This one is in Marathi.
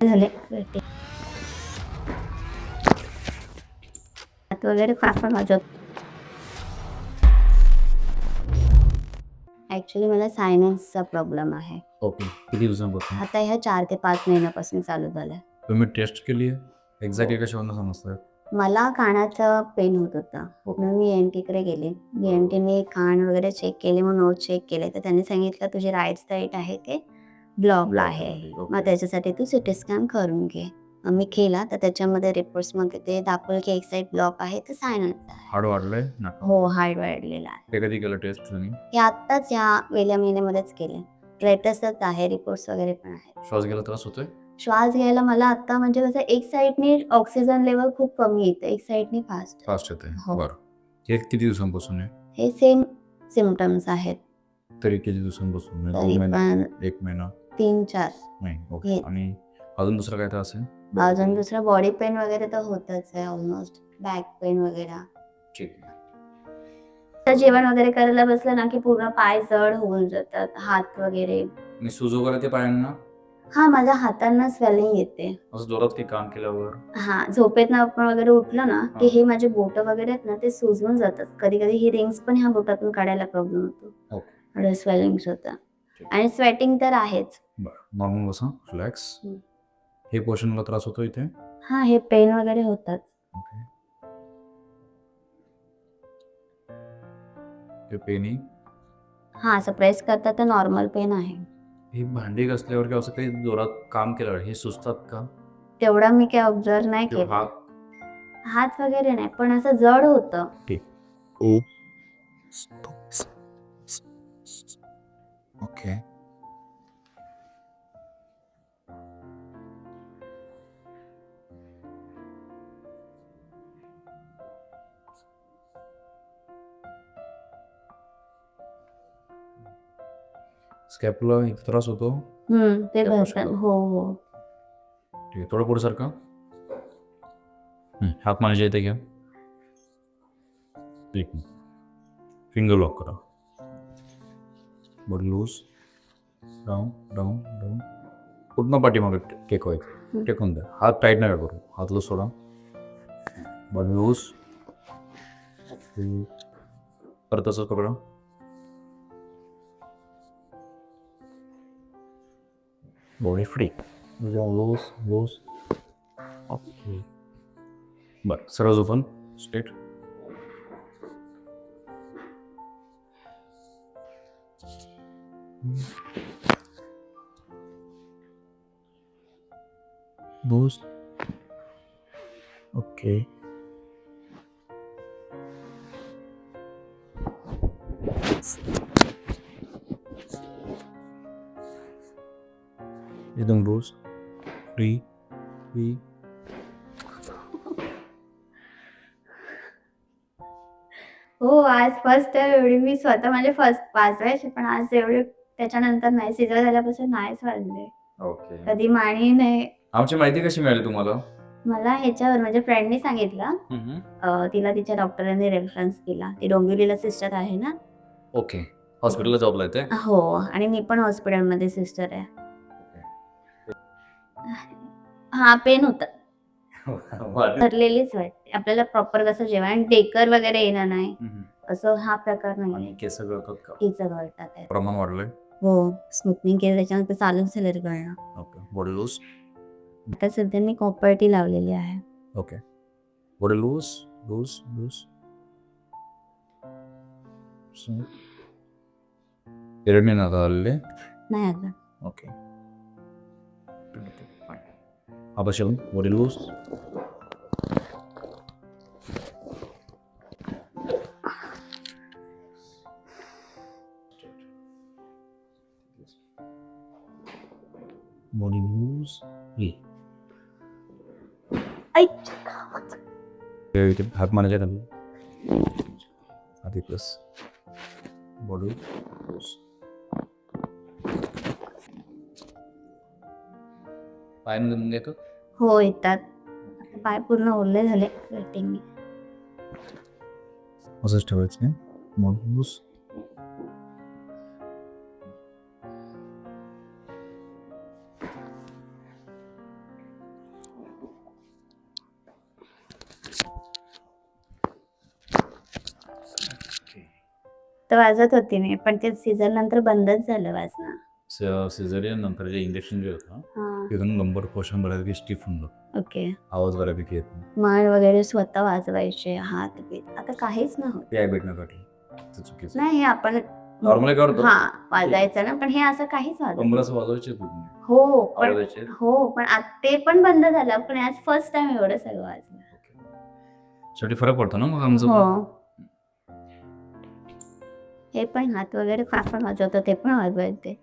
झाले हात वगैरे फार वाजत. ऍक्च्युली मला सायनसचा प्रॉब्लेम आहे. ओके. किती दिवसांपासून? आता ह्या 4 ते 5 महिन्यापासून चालू झालंय. तुम्ही टेस्ट केली आहे? एक्झॅक्टली कशावरून समजतं? मला कानाचं पेन होत होतं. म्हणून मी ENTकडे गेले. ENTने कान वगैरे चेक केले, मग नोट चेक केले, तर त्यांनी सांगितलं तुझे राईट साईड आहे ते ब्लॉकला आहे. मग त्याच्यासाठी तू सिटी स्कॅन करून घे. मग मी केला तर त्याच्यामध्ये रिपोर्ट्समध्ये ते दाखवलं की एक साईड ब्लॉक आहे तर सायनस आहे. हाड वाढलंय ना? हो, हाड वाढलेला आहे. ते कधी केलं टेस्ट तुम्ही? हे आत्ताच या गेल्या महिन्यामध्येच केले. लेटेस्टच आहे, रिपोर्ट्स वगैरे पण आहेत. श्वास घ्यायला त्रास होतोय? श्वास घ्यायला मला आता म्हणजे कसं एक साईडनी ऑक्सिजन लेवल खूप कमी येतं, एक साईडनी फास्ट. फास्ट येते. हो. बरं. हे किती दिवसांपासून आहे? हे सेम सिम्पटम्स आहेत. तरी किती दिवसांपासून? म्हणजे तरी 2 महिने, पण 1 महिना? 3-4. नाही. ओके. हे. आणि अजून दुसरं काय त्रास आहे? अजून दुसरा बॉडी पेन वगैरे तर होतच आहे ऑलमोस्ट. बॅक पेन वगैरे. ठीक आहे. तर जेवण वगैरे करायला बसलं ना की पूर्ण पाय जड होऊन जातात, हात वगैरे. आणि सूज वगैरे ते पायांना? हा, माझ्या हातांना स्वेलिंग येते. असं जोरात काही काम केल्यावर? हा, झोपेतनं आपण वगैरे उठलं ना की हे माझे बोट वगैरे आहेत ना ते सुजून जातात. कधी कधी ही रिंग्स पण ह्या बोटातून काढायला प्रॉब्लेम होतो. ओके. स्वेलिंग्स होतं आणि स्वेटिंग तर आहेच. बरं. नॉर्मल बसा. रिलॅक्स. हे पोर्शनला त्रास होतो इथे? हा, हे पेन वगैरे होतात. ओके. ते पेनी? हा, असं प्रेस करता तर नॉर्मल पेन आहे. ही भांडी घासल्यावर किंवा असं काही जोरात काम केल्यावर हे सुचतात का? तेवढं मी काही ऑब्झर्व नाही किंवा केलं. हात? हात वगैरे नाही, पण असं जड होतं. ठीक. ओ. ओके. स्कॅपुला एक त्रास होतो? ते त्या भरतात. पोर्शनला? हो हो. ठीक आहे. थोडं पुढे सरका. हात माझ्या इथे घ्या. एक मिनिट. फिंगर लॉक करा. Body loose. Down down down. पूर्ण पाठीमागे टेकवायचं. टेकून द्या. हात टाईट नका करू. हात लूज सोडा. Body loose. परत तसंच पकडा. Body free. Loose loose. Okay. बरं. सरळ झोपून स्ट्रेट. लूज. ओके. एकदम लूज. Free free. हो, आज फर्स्ट टाइम एवढी मी स्वतः म्हणजे वाजवायची, पण आज एवढे त्याच्यानंतर नाही, सिजर झाल्यापासून नाहीच वाजले. ओके. कधी माणी नाही. आमची माहिती कशी मिळाली तुम्हाला? मला ह्याच्यावर म्हणजे फ्रेंडने सांगितलं. तिला तिच्या डॉक्टरांनी रेफरन्स दिला. ती डोंबिवलीला सिस्टर आहे ना. ओके. हॉस्पिटलला जॉबला येते? हो, आणि मी पण हॉस्पिटलमध्ये सिस्टर आहे. हा, पेन होतं. ठरलेलीच वाटते आपल्याला प्रॉपर कसं जेवण आणि डेकर वगैरे येणार नाही असं हा प्रकार नाही. आणि केस गळतात का? केस गळतात आहेत. प्रमाण वाढलंय? हो, स्मोकिंग केलं त्याच्यानंतर चालूच झालं गळणं. ओके. Body loose. आता सध्या मी कॉपर्टी लावलेली आहे. Okay. Body loose loose loose. Period नाही ना आता आलेले? नाही आता. ओके. आबाशल. Body loose. Body loose. हात मानायचे त्यांना. आधी प्लस. Body loose. पाय नंतर येतो? हो, येतात. पाय पूर्ण ओले झाले स्वेटिंग. असंच ठेवायचं. Body loose. तर वाजत होती मी, पण ते सीझन नंतर बंदच झालं वाजणं. सिझरियन नंतर जे इंजेक्शन जे होतं हा. तिथून नंबर पोर्शन बऱ्यापैकी स्टिफ होऊन जातो, ओके. आवाज बऱ्यापैकी येत नाही. मान वगैरे स्वतः वाजवायचे, हात बीत, आता काहीच नव्हतं. ते भेटण्यासाठी ते चुकीचं. नाही, हे आपण Normally करतो. हा वाजायचं ना, पण हे असं काहीच वाजत नाही. कंबरच वाजवायचे पूर्ण. हो पण आवाजाचे. पण ते पण बंद झालं, पण आज फर्स्ट टाइम एवढं सगळं वाजलं. शेवटी फरक पडतो ना मग आमचं हो. पण. हे पण हात वगैरे फाफण वाजवतं ते पण वाजवायचे.